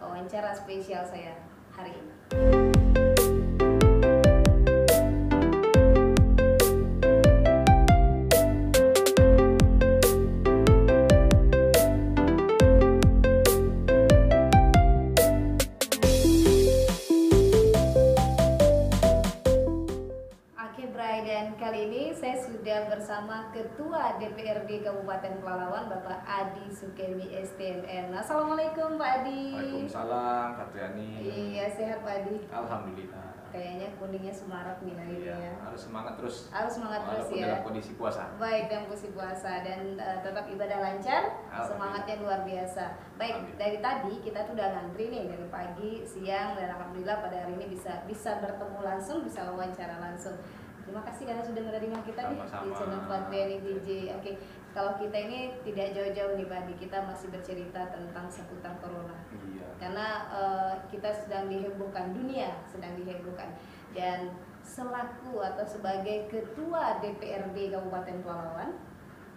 wawancara spesial saya hari ini. Dan kali ini saya sudah bersama Ketua DPRD Kabupaten Pelalawan, Bapak Adi Sukemi STMN. Assalamualaikum Pak Adi. Waalaikumsalam Pak Triani. Iya, sehat Pak Adi? Alhamdulillah. Kayaknya kuningnya semarak nih hari ini ya. Harus semangat terus. Harus semangat terus ya. Dalam kondisi puasa. Baik, dalam kondisi puasa dan tetap ibadah lancar, semangatnya luar biasa. Baik, dari tadi kita tuh udah ngantri nih dari pagi, siang, dan alhamdulillah pada hari ini bisa bertemu langsung, bisa wawancara langsung. Terima kasih karena sudah menerima kita nih di channel Pak Triani DJ. Oke, kalau kita ini tidak jauh-jauh nih Pak Adi, kita masih bercerita tentang seputar corona. Iya. Karena kita sedang dihebohkan, dunia sedang dihebohkan. Dan selaku atau sebagai Ketua DPRD Kabupaten Pelalawan,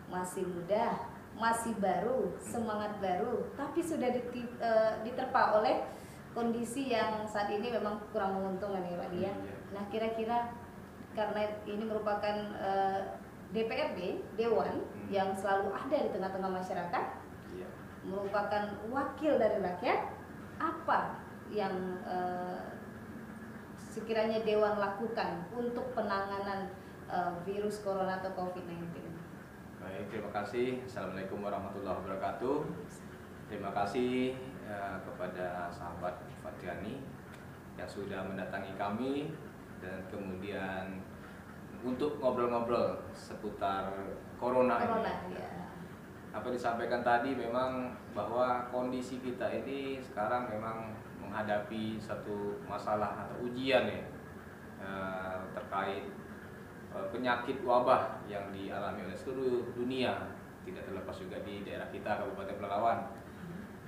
masih muda, masih baru, semangat baru, tapi sudah diterpa oleh kondisi yang saat ini memang kurang menguntungkan ya Pak Adi ya. Nah, kira-kira karena ini merupakan DPRD, Dewan yang selalu ada di tengah-tengah masyarakat, merupakan wakil dari rakyat, apa yang sekiranya Dewan lakukan untuk penanganan virus corona atau COVID-19? Baik, terima kasih. Assalamualaikum warahmatullahi wabarakatuh. Terima kasih kepada sahabat Pak Triani yang sudah mendatangi kami dan kemudian untuk ngobrol-ngobrol seputar corona ini. Ya. Apa disampaikan tadi memang bahwa kondisi kita ini sekarang memang menghadapi satu masalah atau ujian ya terkait penyakit wabah yang dialami oleh seluruh dunia, tidak terlepas juga di daerah kita Kabupaten Pelalawan.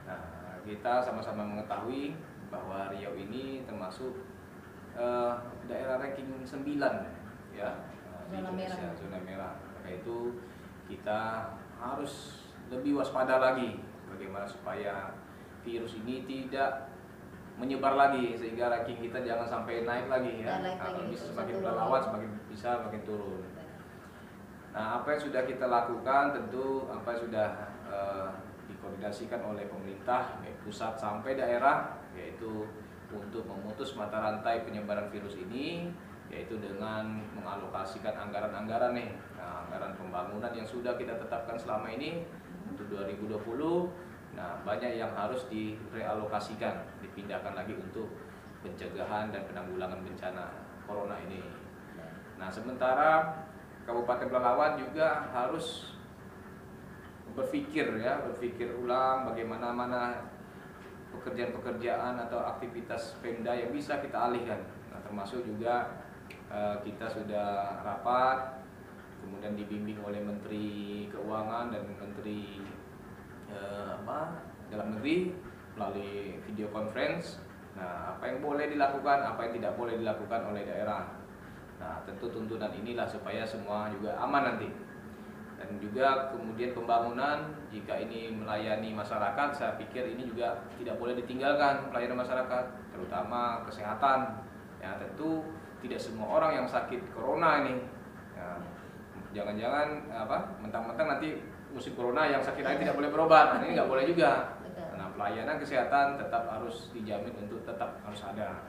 Nah, kita sama-sama mengetahui bahwa Riau ini termasuk daerah ranking 9 ya di Indonesia, zona merah. Maka itu kita harus lebih waspada lagi bagaimana supaya virus ini tidak menyebar lagi sehingga ranking kita jangan sampai naik lagi ya. Kalau bisa semakin Pelalawan semakin bisa makin turun. Nah, apa yang sudah kita lakukan tentu apa yang sudah dikoordinasikan oleh pemerintah baik pusat sampai daerah, yaitu untuk memutus mata rantai penyebaran virus ini, yaitu dengan mengalokasikan anggaran-anggaran nih, anggaran pembangunan yang sudah kita tetapkan selama ini untuk 2020. Nah, banyak yang harus direalokasikan, dipindahkan lagi untuk pencegahan dan penanggulangan bencana corona ini. Nah, sementara Kabupaten Pelalawan juga harus berpikir ulang bagaimana pekerjaan-pekerjaan atau aktivitas Pemda yang bisa kita alihkan. Nah, termasuk juga kita sudah rapat, kemudian dibimbing oleh Menteri Keuangan dan Menteri Dalam Negeri melalui video conference. Nah, apa yang boleh dilakukan, apa yang tidak boleh dilakukan oleh daerah. Nah, tentu tuntunan inilah supaya semua juga aman nanti. Dan juga kemudian pembangunan, jika ini melayani masyarakat, saya pikir ini juga tidak boleh ditinggalkan pelayanan masyarakat, terutama kesehatan. Ya, tentu tidak semua orang yang sakit corona ini. Ya, jangan-jangan mentang-mentang nanti musim corona yang sakit lain tidak boleh berobat. Nah, ini nggak boleh juga. Nah, pelayanan kesehatan tetap harus dijamin untuk tetap harus ada.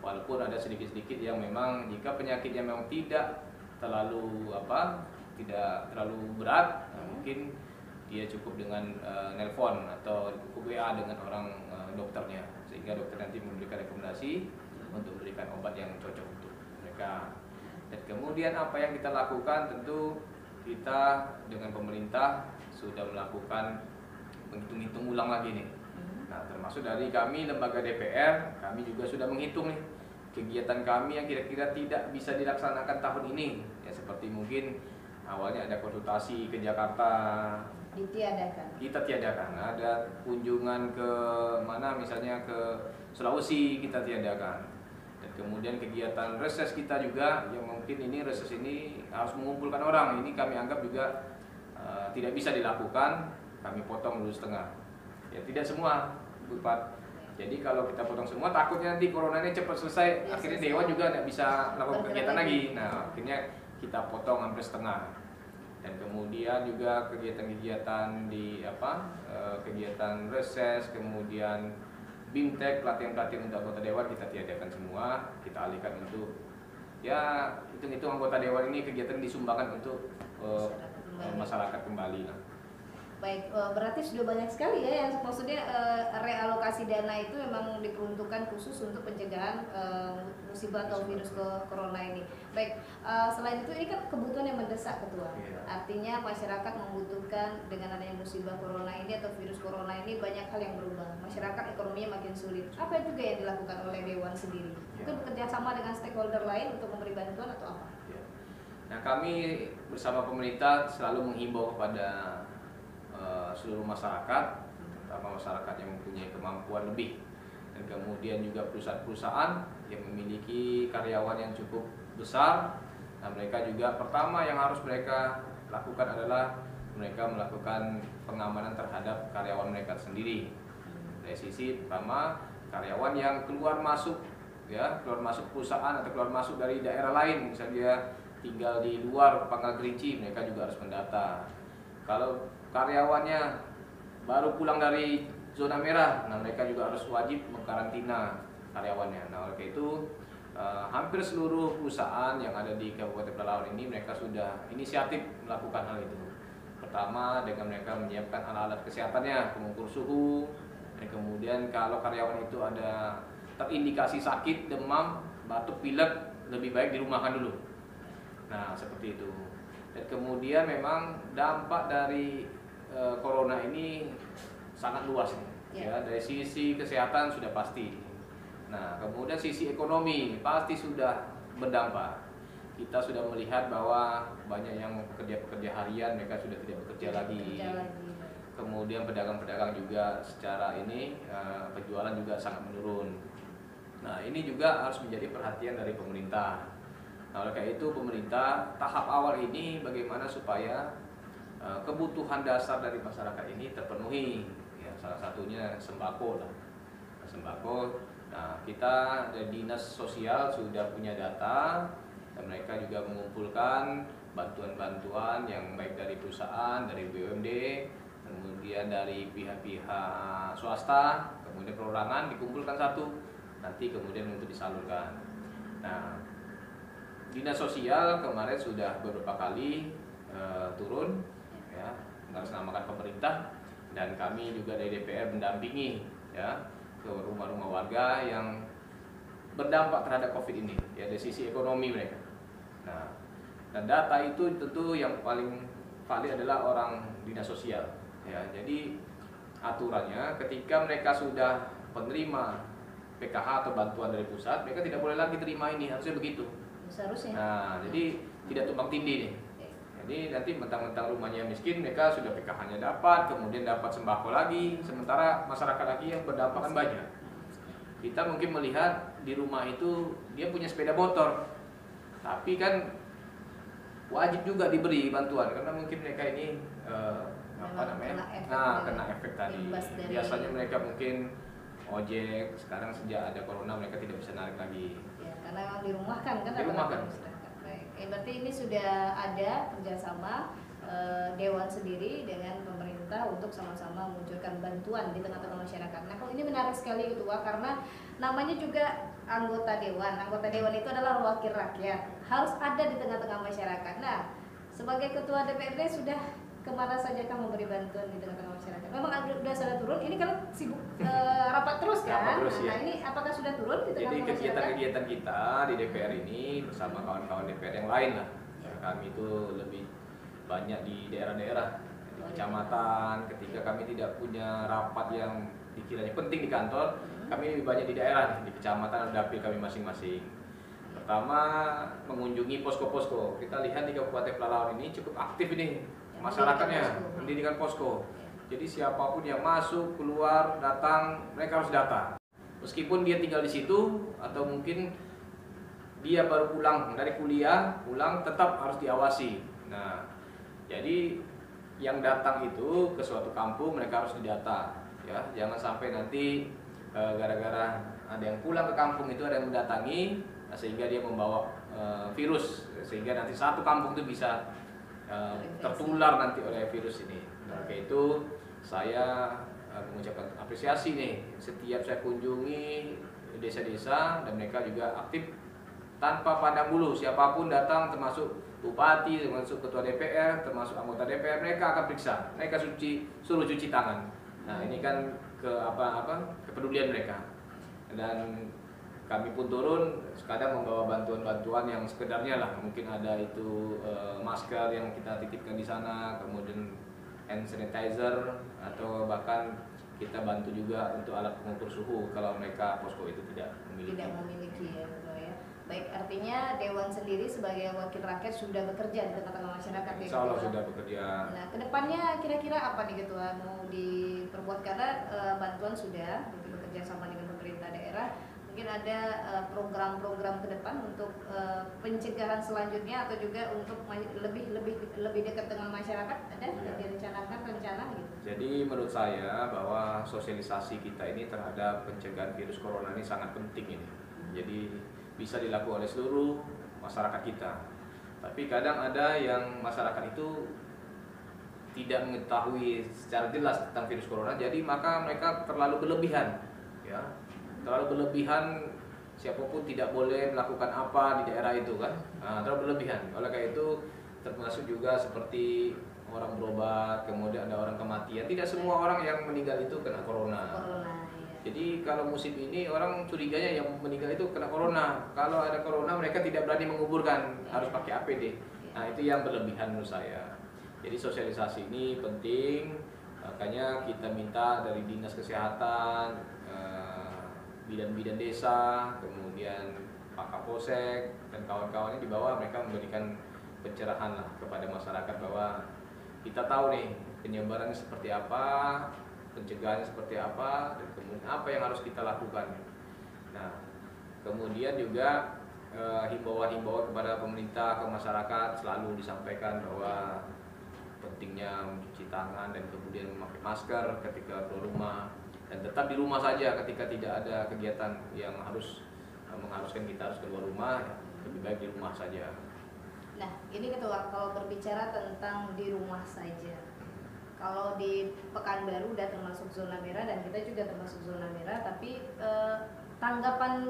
Walaupun ada sedikit-sedikit yang memang jika penyakitnya memang tidak terlalu tidak terlalu berat, mungkin dia cukup dengan nelpon atau cukup WA dengan orang dokternya, sehingga dokter nanti memberikan rekomendasi untuk memberikan obat yang cocok untuk mereka. Dan kemudian apa yang kita lakukan, tentu kita dengan pemerintah sudah melakukan menghitung-hitung ulang lagi nih. Nah, termasuk dari kami lembaga DPR, kami juga sudah menghitung nih kegiatan kami yang kira-kira tidak bisa dilaksanakan tahun ini, ya seperti mungkin awalnya ada konsultasi ke Jakarta, kita tiadakan. Ada kunjungan ke mana, misalnya ke Sulawesi, kita tiadakan. Dan kemudian kegiatan reses kita juga, yang mungkin ini reses ini harus mengumpulkan orang, ini kami anggap juga tidak bisa dilakukan, kami potong dulu setengah. Ya tidak semua, Jadi kalau kita potong semua, takutnya nanti corona ini cepat selesai, Ya, akhirnya selesai. Dewan juga nggak bisa melakukan Bergerak kegiatan lagi. lagi. Nah, akhirnya kita potong hampir setengah. Dan kemudian juga kegiatan-kegiatan di kegiatan reses, kemudian BIMTEK, pelatihan-pelatihan untuk anggota Dewan kita tiadakan semua, kita alihkan untuk ya hitung-hitung anggota Dewan ini kegiatan disumbangkan untuk masyarakat kembali lah. Baik, berarti sudah banyak sekali ya yang maksudnya realokasi dana itu memang diperuntukkan khusus untuk pencegahan musibah atau virus corona ini. Baik, selain itu ini kan kebutuhan yang mendesak Ketua. Iya. Artinya masyarakat membutuhkan dengan adanya musibah corona ini atau virus corona ini banyak hal yang berubah. Masyarakat ekonominya makin sulit. Apa juga yang dilakukan oleh Dewan sendiri? Mungkin bekerja sama dengan stakeholder lain untuk memberi bantuan atau apa? Ya. Nah, kami bersama pemerintah selalu menghimbau kepada seluruh masyarakat, terutama masyarakat yang mempunyai kemampuan lebih, dan kemudian juga perusahaan-perusahaan yang memiliki karyawan yang cukup besar. Nah, mereka juga pertama yang harus mereka lakukan adalah mereka melakukan pengamanan terhadap karyawan mereka sendiri. Dari sisi pertama karyawan yang keluar masuk perusahaan atau keluar masuk dari daerah lain, misalnya dia tinggal di luar Pangkal Kerinci, mereka juga harus mendata. Kalau karyawannya baru pulang dari zona merah, nah mereka juga harus wajib mengkarantina karyawannya. Nah, oleh itu hampir seluruh perusahaan yang ada di Kabupaten Pelalawan ini mereka sudah inisiatif melakukan hal itu. Pertama dengan mereka menyiapkan alat-alat kesehatannya, pengukur suhu, dan kemudian kalau karyawan itu ada terindikasi sakit, demam, batuk, pilek, lebih baik dirumahkan dulu. Nah, seperti itu. Dan kemudian memang dampak dari corona ini sangat luas ya. Dari sisi kesehatan sudah pasti. Nah, kemudian sisi ekonomi pasti sudah berdampak. Kita sudah melihat bahwa banyak yang pekerja-pekerja harian mereka sudah tidak bekerja lagi. Kemudian pedagang-pedagang juga secara ini penjualan juga sangat menurun. Nah, ini juga harus menjadi perhatian dari pemerintah. Nah, oleh karena itu pemerintah tahap awal ini bagaimana supaya kebutuhan dasar dari masyarakat ini terpenuhi. Ya, salah satunya sembako lah. Sembako. Nah, kita dari dinas sosial sudah punya data dan mereka juga mengumpulkan bantuan-bantuan yang baik dari perusahaan, dari BUMD, kemudian dari pihak-pihak swasta, kemudian perorangan dikumpulkan satu, nanti kemudian untuk disalurkan. Nah, dinas sosial kemarin sudah beberapa kali turun, ya, mengatasnamakan pemerintah, dan kami juga dari DPR mendampingi ya ke rumah-rumah warga yang berdampak terhadap COVID ini, ya dari sisi ekonomi mereka. Nah, dan data itu tentu yang paling valid adalah orang dinas sosial. Ya, jadi aturannya ketika mereka sudah penerima PKH atau bantuan dari pusat, mereka tidak boleh lagi terima ini, harusnya begitu. Seharusnya. Nah, jadi tidak tumpang tindih nih. Jadi nanti mentang-mentang rumahnya miskin, mereka sudah PKH-nya dapat, kemudian dapat sembako lagi, sementara masyarakat lagi yang berdampak kan banyak. Kita mungkin melihat di rumah itu dia punya sepeda motor, tapi kan wajib juga diberi bantuan karena mungkin mereka ini kena efek tadi. Biasanya mereka mungkin ojek, sekarang sejak ada corona mereka tidak bisa narik lagi. Ya, karena memang dirumahkan kan. Dirumahkan. Baik, berarti ini sudah ada kerjasama Dewan sendiri dengan pemerintah untuk sama-sama meluncurkan bantuan di tengah-tengah masyarakat. Nah, kalau ini menarik sekali Ketua, karena namanya juga anggota Dewan. Anggota Dewan itu adalah wakil rakyat, harus ada di tengah-tengah masyarakat. Nah, sebagai Ketua DPRD sudah kemana saja kan memberi bantuan di tengah-tengah masyarakat? Memang sudah turun, ini kan sibuk rapat terus kan? Rapat terus, nah, ini apakah sudah turun di tengah-tengah masyarakat? Jadi kegiatan-kegiatan kita di DPR ini bersama kawan-kawan DPR yang lain lah. Kami itu lebih banyak di daerah-daerah, di kecamatan. Ketika kami tidak punya rapat yang dikiranya penting di kantor, kami lebih banyak di daerah, di kecamatan dan dapil kami masing-masing. Pertama, mengunjungi posko-posko. Kita lihat di Kabupaten Pelalawan ini cukup aktif ini masyarakatnya, mendirikan posko. Jadi siapapun yang masuk, keluar, datang, mereka harus data. Meskipun dia tinggal di situ atau mungkin dia baru pulang dari kuliah, tetap harus diawasi. Nah, jadi yang datang itu ke suatu kampung mereka harus didata, ya. Jangan sampai nanti gara-gara ada yang pulang ke kampung itu, ada yang mendatangi, sehingga dia membawa virus, sehingga nanti satu kampung itu bisa tertular nanti oleh virus ini. Nah, kayak itu saya mengucapkan apresiasi nih, setiap saya kunjungi desa-desa dan mereka juga aktif tanpa pandang bulu, siapapun datang, termasuk bupati, termasuk ketua DPR, termasuk anggota DPR, mereka akan periksa, mereka suruh cuci tangan. Nah, ini kan kepedulian mereka. Dan kami pun turun, kadang membawa bantuan-bantuan yang sekedarnya lah, mungkin ada itu masker yang kita titipkan di sana, kemudian hand sanitizer, atau bahkan kita bantu juga untuk alat pengukur suhu kalau mereka posko itu tidak memiliki. Tidak memiliki ya, betul ya. Baik, artinya Dewan sendiri sebagai wakil rakyat sudah bekerja di tengah-tengah masyarakat ya. Insya Allah sudah bekerja. Nah, kedepannya kira-kira apa nih Ketua mau diperbuat, karena bantuan sudah bekerja sama dengan pemerintah daerah. Mungkin ada program-program ke depan untuk pencegahan selanjutnya atau juga untuk lebih dekat dengan masyarakat, ada direncanakan rencana gitu. Jadi menurut saya bahwa sosialisasi kita ini terhadap pencegahan virus corona ini sangat penting ini. Jadi bisa dilakukan oleh seluruh masyarakat kita. Tapi kadang ada yang masyarakat itu tidak mengetahui secara jelas tentang virus corona, jadi maka mereka terlalu berlebihan, ya. Terlalu berlebihan, siapapun tidak boleh melakukan apa di daerah itu kan, terlalu berlebihan. Oleh karena itu termasuk juga seperti orang berobat, kemudian ada orang kematian. Tidak semua orang yang meninggal itu kena corona. Iya. Jadi kalau musim ini orang curiganya yang meninggal itu kena corona. Kalau ada corona mereka tidak berani menguburkan, harus pakai APD. Nah, itu yang berlebihan menurut saya. Jadi sosialisasi ini penting, makanya kita minta dari Dinas Kesehatan, bidan-bidan desa, kemudian Pak Kapolsek dan kawan-kawannya di bawah, mereka memberikan pencerahan lah kepada masyarakat bahwa kita tahu nih penyebarannya seperti apa, pencegahannya seperti apa, dan kemudian apa yang harus kita lakukan. Nah, kemudian juga himbauan-himbauan kepada pemerintah, ke masyarakat selalu disampaikan bahwa pentingnya mencuci tangan dan kemudian memakai masker ketika keluar rumah, dan tetap di rumah saja ketika tidak ada kegiatan yang mengharuskan kita harus keluar rumah, ya, lebih baik di rumah saja. Nah, ini Ketua, kalau berbicara tentang di rumah saja, kalau di Pekanbaru udah termasuk zona merah dan kita juga termasuk zona merah, tapi tanggapan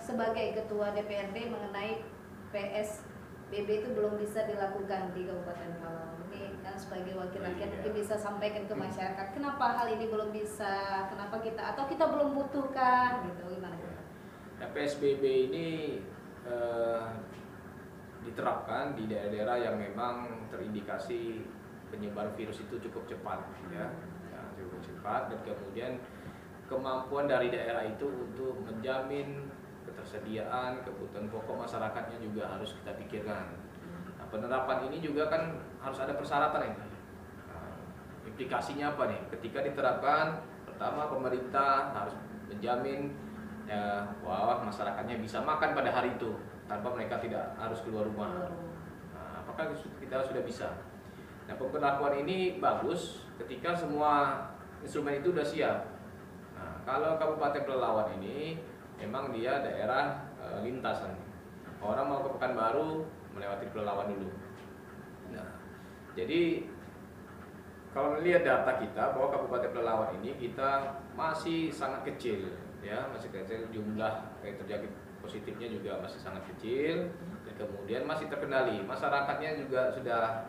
sebagai Ketua DPRD mengenai PSBB itu belum bisa dilakukan di Kabupaten Pelalawan. Ini kan sebagai wakil rakyat mungkin bisa sampaikan ke masyarakat, kenapa hal ini belum bisa, kenapa kita belum butuhkan gitu, gimana? Nah, PSBB ini diterapkan di daerah-daerah yang memang terindikasi penyebaran virus itu cukup cepat, ya, cukup cepat, dan kemudian kemampuan dari daerah itu untuk menjamin ketersediaan kebutuhan pokok masyarakatnya juga harus kita pikirkan. Nah, penerapan ini juga kan harus ada persyaratan ini. Implikasinya apa nih? Ketika diterapkan, pertama pemerintah harus menjamin bahwa masyarakatnya bisa makan pada hari itu tanpa mereka tidak harus keluar rumah. Nah, apakah kita sudah bisa? Nah, pemberlakuan ini bagus ketika semua instrumen itu sudah siap. Nah, kalau Kabupaten Pelalawan ini memang dia daerah lintasan. Orang mau ke Pekanbaru melewati Pelalawan dulu. Nah, jadi kalau melihat data kita bahwa Kabupaten Pelalawan ini kita masih sangat kecil, ya, masih kecil, jumlah terjangkit positifnya juga masih sangat kecil, dan kemudian masih terkendali. Masyarakatnya juga sudah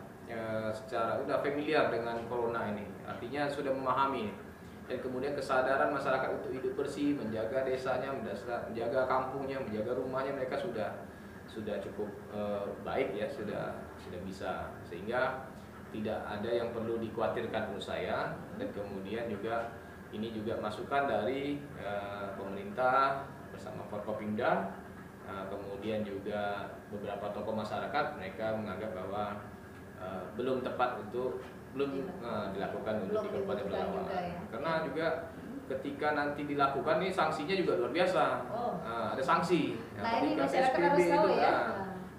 secara familiar dengan corona ini, artinya sudah memahami, dan kemudian kesadaran masyarakat untuk hidup bersih, menjaga desanya, menjaga kampungnya, menjaga rumahnya, mereka sudah cukup baik, ya, sudah bisa, sehingga tidak ada yang perlu dikhawatirkan menurut saya. Dan kemudian juga ini juga masukan dari pemerintah bersama Forkopimda, kemudian juga beberapa tokoh masyarakat, mereka menganggap bahwa belum tepat untuk dilakukan untuk di Kabupaten Pelalawan, ya. Karena juga ketika nanti dilakukan ini sanksinya juga luar biasa. Ada sanksi. Nah, ini masyarakat harus tahu, ya.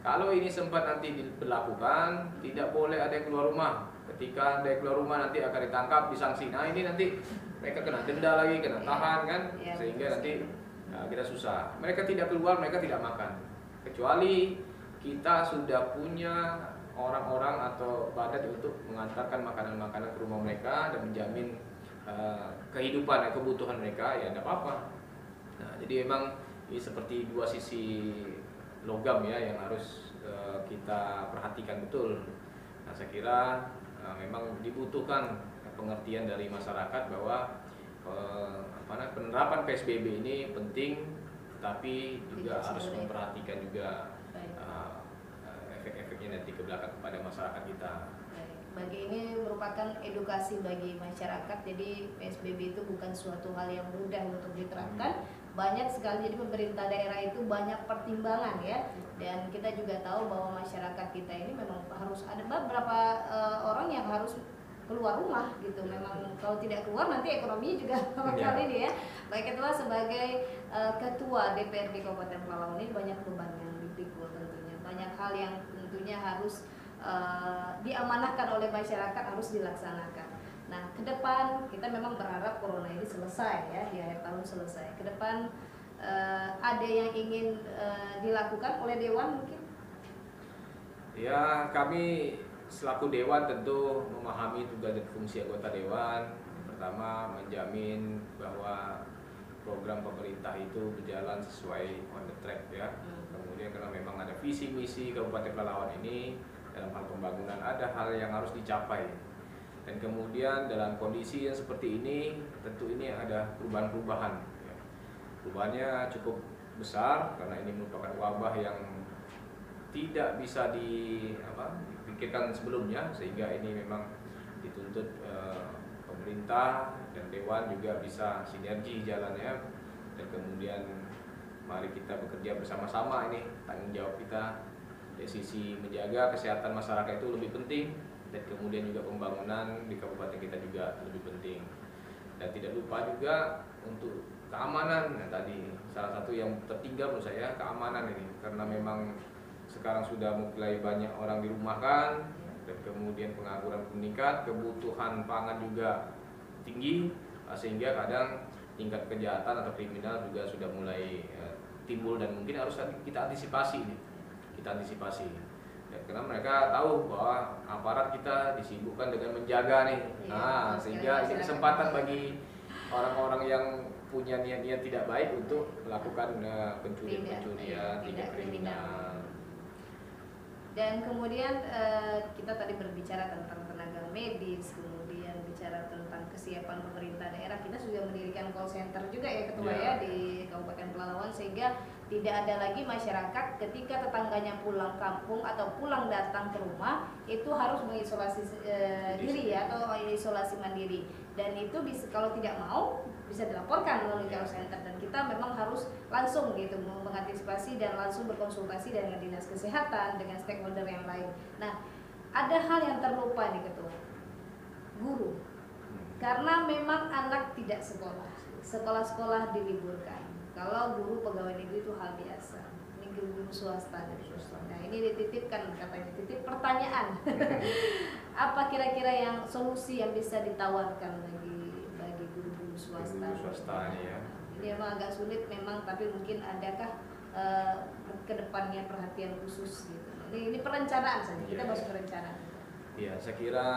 Kalau ini sempat nanti diberlakukan, tidak boleh ada yang keluar rumah. Ketika ada yang keluar rumah nanti akan ditangkap, disanksi. Nah, ini nanti mereka kena denda lagi, kena tahan kan, Ya, sehingga betul nanti sekali. kita susah. Mereka tidak keluar, mereka tidak makan, kecuali kita sudah punya orang-orang atau badan untuk mengantarkan makanan-makanan ke rumah mereka dan menjamin kehidupan, kebutuhan mereka, ya tidak apa-apa. Nah, jadi memang ini seperti dua sisi logam ya yang harus kita perhatikan betul. Nah, saya kira memang dibutuhkan pengertian dari masyarakat bahwa penerapan PSBB ini penting, tapi juga Tidak harus semudah. memperhatikan juga Baik. efek-efeknya nanti ke belakang kepada masyarakat kita. Baik. Bagi ini merupakan edukasi bagi masyarakat. Jadi PSBB itu bukan suatu hal yang mudah untuk diterapkan. Banyak sekali, jadi pemerintah daerah itu banyak pertimbangan ya. Dan kita juga tahu bahwa masyarakat kita ini memang harus ada beberapa orang yang harus keluar rumah gitu. Memang kalau tidak keluar nanti ekonomi juga bakal ini ya. Baik, itulah sebagai ketua DPRD Kabupaten Pelalawan ini banyak beban yang dipikul tentunya. Banyak hal yang tentunya harus diamanahkan oleh masyarakat, harus dilaksanakan. Nah, ke depan kita memang berharap corona ini selesai ya, di akhir tahun selesai. Ke depan ada yang ingin dilakukan oleh Dewan mungkin? Ya, kami selaku Dewan tentu memahami tugas dan fungsi anggota Dewan. Pertama, menjamin bahwa program pemerintah itu berjalan sesuai on the track ya. Kemudian karena memang ada visi misi Kabupaten Pelalawan ini dalam hal pembangunan, ada hal yang harus dicapai. Dan kemudian dalam kondisi yang seperti ini tentu ini ada perubahan-perubahan ya. Perubahannya cukup besar karena ini merupakan wabah yang tidak bisa dipikirkan sebelumnya, sehingga ini memang dituntut pemerintah dan Dewan juga bisa sinergi jalannya. Dan kemudian mari kita bekerja bersama-sama, ini tanggung jawab kita. Dari sisi menjaga kesehatan masyarakat itu lebih penting, dan kemudian juga pembangunan di kabupaten kita juga lebih penting. Dan tidak lupa juga untuk keamanan. Nah, tadi salah satu yang tertinggal menurut saya keamanan ini, karena memang sekarang sudah mulai banyak orang dirumahkan dan kemudian pengangguran meningkat, kebutuhan pangan juga tinggi, sehingga kadang tingkat kejahatan atau kriminal juga sudah mulai timbul, dan mungkin harus kita antisipasi nih. Kita antisipasi. Ya, karena mereka tahu bahwa aparat kita disibukkan dengan menjaga nih. Nah, sehingga ini kesempatan bagi orang-orang yang punya niat-niat tidak baik untuk melakukan pencurian, tidak kriminal. Dan kemudian kita tadi berbicara tentang tenaga medis, kemudian bicara tentang kesiapan pemerintah daerah. Kita sudah mendirikan call center juga ya Ketua ya di Kabupaten Pelalawan, sehingga tidak ada lagi masyarakat ketika tetangganya pulang kampung atau pulang datang ke rumah itu harus mengisolasi diri ya, atau isolasi mandiri. Dan itu bisa, kalau tidak mau bisa dilaporkan melalui call center, dan kita memang harus langsung gitu mengantisipasi dan langsung berkonsultasi dengan dinas kesehatan, dengan stakeholder yang lain. Nah, ada hal yang terlupa nih Ketua, guru. Karena memang anak tidak sekolah, sekolah-sekolah diliburkan. Kalau guru pegawai negeri itu hal biasa. Ini guru swasta. Nah, ini dititipkan, katanya titip pertanyaan. Apa kira-kira yang solusi yang bisa ditawarkan bagi guru-guru swasta? Guru swasta ini ya. Ini memang agak sulit memang, tapi mungkin adakah kedepannya perhatian khusus gitu. Ini perencanaan saja. Kita masuk perencanaan. Iya, saya kira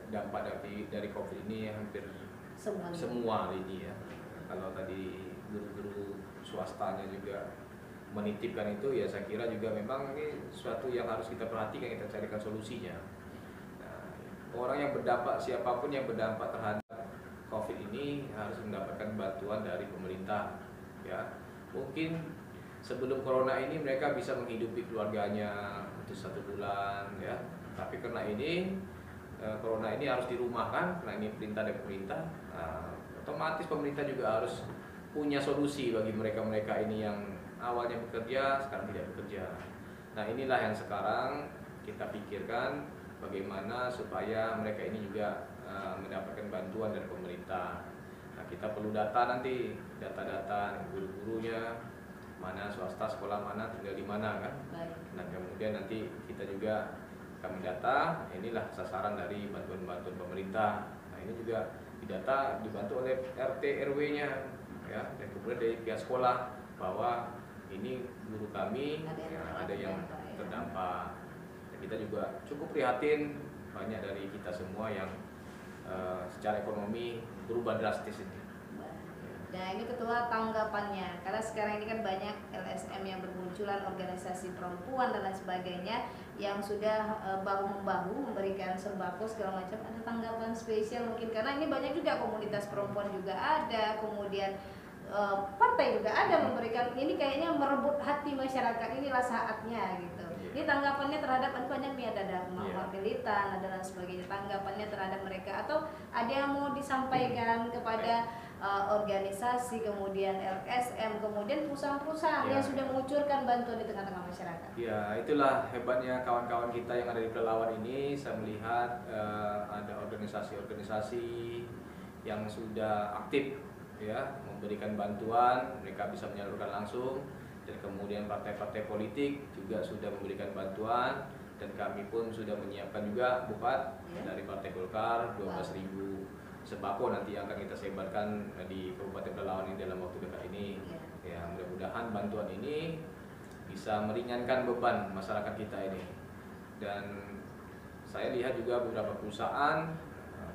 dampak dari COVID ini hampir semua lini ya. Kalau tadi guru-guru swastanya juga menitipkan itu, ya saya kira juga memang ini suatu yang harus kita perhatikan, kita carikan solusinya. Nah, orang yang berdampak, siapapun yang berdampak terhadap COVID ini harus mendapatkan bantuan dari pemerintah ya. Mungkin sebelum corona ini mereka bisa menghidupi keluarganya untuk 1 bulan ya, tapi karena ini corona ini harus dirumahkan, karena ini perintah dari pemerintah. Nah, otomatis pemerintah juga harus punya solusi bagi mereka-mereka ini yang awalnya bekerja, sekarang tidak bekerja. Nah, inilah yang sekarang kita pikirkan, bagaimana supaya mereka ini juga mendapatkan bantuan dari pemerintah. Nah, kita perlu data nanti, data-data guru-gurunya, mana swasta, sekolah mana, tinggal di mana kan. Nah, kemudian nanti kita juga kami data, inilah sasaran dari bantuan-bantuan pemerintah. Nah, ini juga didata, dibantu oleh RT RW-nya ya, dan kemudian dari pihak sekolah bahwa ini guru kami ada yang terdampak. Dan kita juga cukup prihatin, banyak dari kita semua yang secara ekonomi berubah drastis ini. Nah ini ketua tanggapannya, karena sekarang ini kan banyak LSM yang bermunculan, organisasi perempuan dan lain sebagainya yang sudah bahu-membahu memberikan sembako segala macam. Ada tanggapan spesial mungkin karena ini banyak juga komunitas perempuan juga ada, kemudian partai juga ada memberikan, ini kayaknya merebut hati masyarakat, inilah saatnya gitu. Ini tanggapannya terhadap banyak nih, ada militan, ada dan sebagainya, tanggapannya terhadap mereka, atau ada yang mau disampaikan kepada organisasi, kemudian LSM, kemudian perusahaan-perusahaan yang sudah mengucurkan bantuan di tengah-tengah masyarakat. Ya, itulah hebatnya kawan-kawan kita yang ada di Pelalawan ini. Saya melihat ada organisasi-organisasi yang sudah aktif ya memberikan bantuan, mereka bisa menyalurkan langsung, dan kemudian partai-partai politik juga sudah memberikan bantuan, dan kami pun sudah menyiapkan juga Bupat dari Partai Golkar 12.000 sembako nanti yang akan kita sebarkan di Kabupaten Pelalawan ini dalam waktu dekat ini. Ya, mudah-mudahan bantuan ini bisa meringankan beban masyarakat kita ini. Dan saya lihat juga beberapa perusahaan,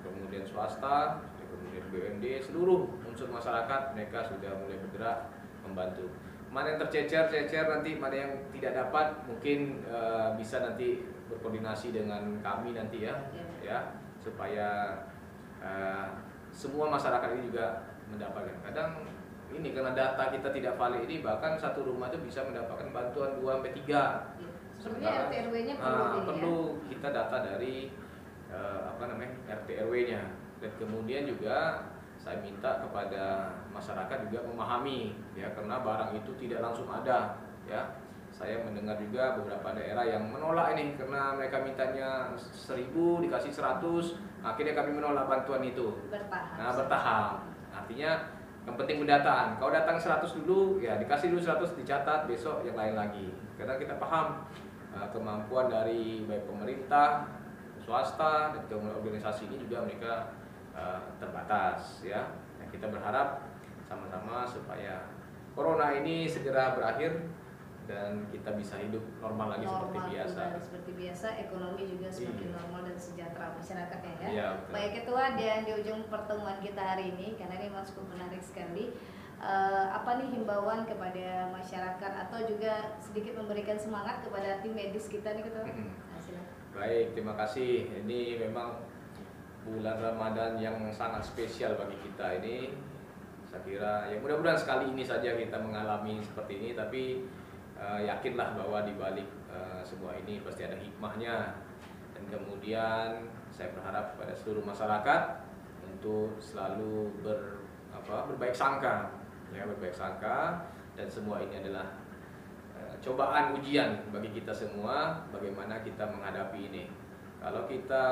kemudian swasta, kemudian BUMD, seluruh unsur masyarakat mereka sudah mulai bergerak membantu. Mana yang tercecer nanti, mana yang tidak dapat, mungkin bisa nanti berkoordinasi dengan kami nanti ya supaya semua masyarakat ini juga mendapatkan. Kadang ini karena data kita tidak valid ini, bahkan satu rumah itu bisa mendapatkan bantuan 2-3. Sebenarnya RT RW-nya perlu kita data dari RT RW-nya. Dan kemudian juga saya minta kepada masyarakat juga memahami ya, karena barang itu tidak langsung ada ya. Saya mendengar juga beberapa daerah yang menolak ini karena mereka mintanya 1.000 dikasih 100, akhirnya kami menolak bantuan itu. Bertahap. Artinya yang penting pendataan. Kalau datang 100 dulu, ya dikasih dulu 100, dicatat, besok yang lain lagi. Karena kita paham kemampuan dari baik pemerintah, swasta, dan kemudian organisasi ini juga mereka terbatas ya. Nah, kita berharap sama-sama supaya corona ini segera berakhir dan kita bisa hidup normal lagi seperti biasa. Seperti biasa, ekonomi juga semakin normal dan sejahtera masyarakatnya ya. Iya, Baik Ketua, dan di ujung pertemuan kita hari ini, karena ini memang cukup menarik sekali, apa nih himbauan kepada masyarakat atau juga sedikit memberikan semangat kepada tim medis kita nih Ketua? Baik, terima kasih. Ini memang bulan Ramadan yang sangat spesial bagi kita ini. Saya kira ya mudah-mudahan sekali ini saja kita mengalami seperti ini, tapi yakinlah bahwa di balik semua ini pasti ada hikmahnya. Dan kemudian saya berharap pada seluruh masyarakat untuk selalu berbaik sangka ya, berbaik sangka, dan semua ini adalah cobaan ujian bagi kita semua bagaimana kita menghadapi ini. Kalau kita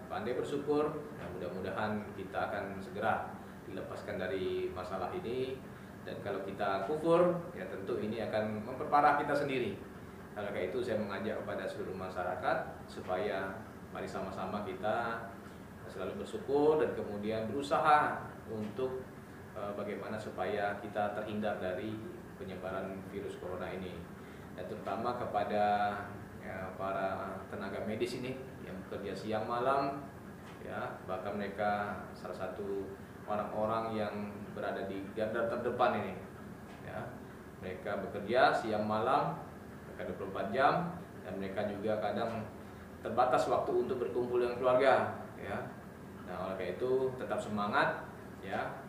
pandai bersyukur, ya mudah-mudahan kita akan segera dilepaskan dari masalah ini. Dan kalau kita kufur, ya tentu ini akan memperparah kita sendiri. Karena kayak itu saya mengajak kepada seluruh masyarakat supaya mari sama-sama kita selalu bersyukur dan kemudian berusaha untuk bagaimana supaya kita terhindar dari penyebaran virus corona ini. Dan terutama kepada para tenaga medis ini yang bekerja siang malam, ya bahkan mereka salah satu orang-orang yang berada di garda terdepan ini ya. Mereka bekerja siang malam, mereka 24 jam, dan mereka juga kadang terbatas waktu untuk berkumpul dengan keluarga ya. Nah, oleh karena itu tetap semangat ya.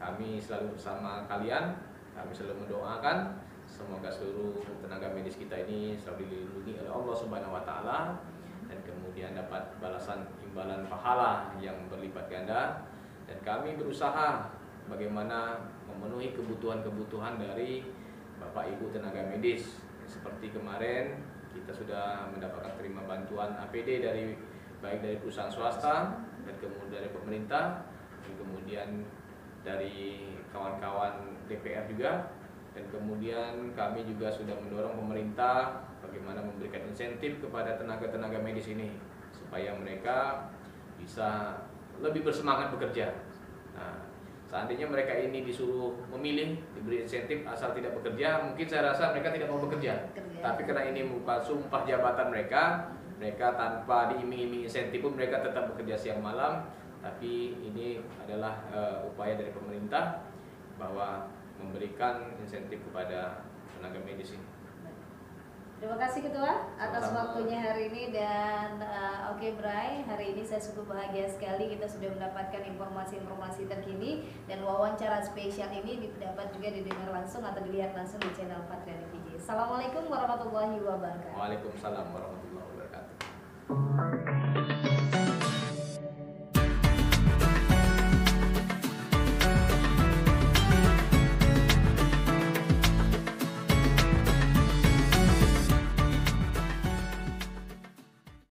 Kami selalu bersama kalian, kami selalu mendoakan semoga seluruh tenaga medis kita ini selalu dilindungi oleh Allah Subhanahu wa taala, dan kemudian dapat balasan imbalan pahala yang berlipat ganda. Dan kami berusaha bagaimana memenuhi kebutuhan-kebutuhan dari Bapak Ibu tenaga medis. Seperti kemarin kita sudah mendapatkan terima bantuan APD dari baik dari perusahaan swasta dan kemudian dari pemerintah, dan kemudian dari kawan-kawan DPR juga. Dan kemudian kami juga sudah mendorong pemerintah bagaimana memberikan insentif kepada tenaga-tenaga medis ini supaya mereka bisa lebih bersemangat bekerja. Nah, seandainya mereka ini disuruh memilih, diberi insentif asal tidak bekerja, mungkin saya rasa mereka tidak mau bekerja. Tapi karena ini merupakan sumpah jabatan mereka tanpa diiming-iming insentif pun mereka tetap bekerja siang malam. Tapi ini adalah upaya dari pemerintah bahwa memberikan insentif kepada tenaga medis ini. Terima kasih Ketua atas Sama-sama. waktunya hari ini dan oke Bray, hari ini saya cukup bahagia sekali kita sudah mendapatkan informasi-informasi terkini dan wawancara spesial ini dapat juga didengar langsung atau dilihat langsung di channel Patria TV. Assalamualaikum warahmatullahi wabarakatuh. Waalaikumsalam warahmatullahi wabarakatuh.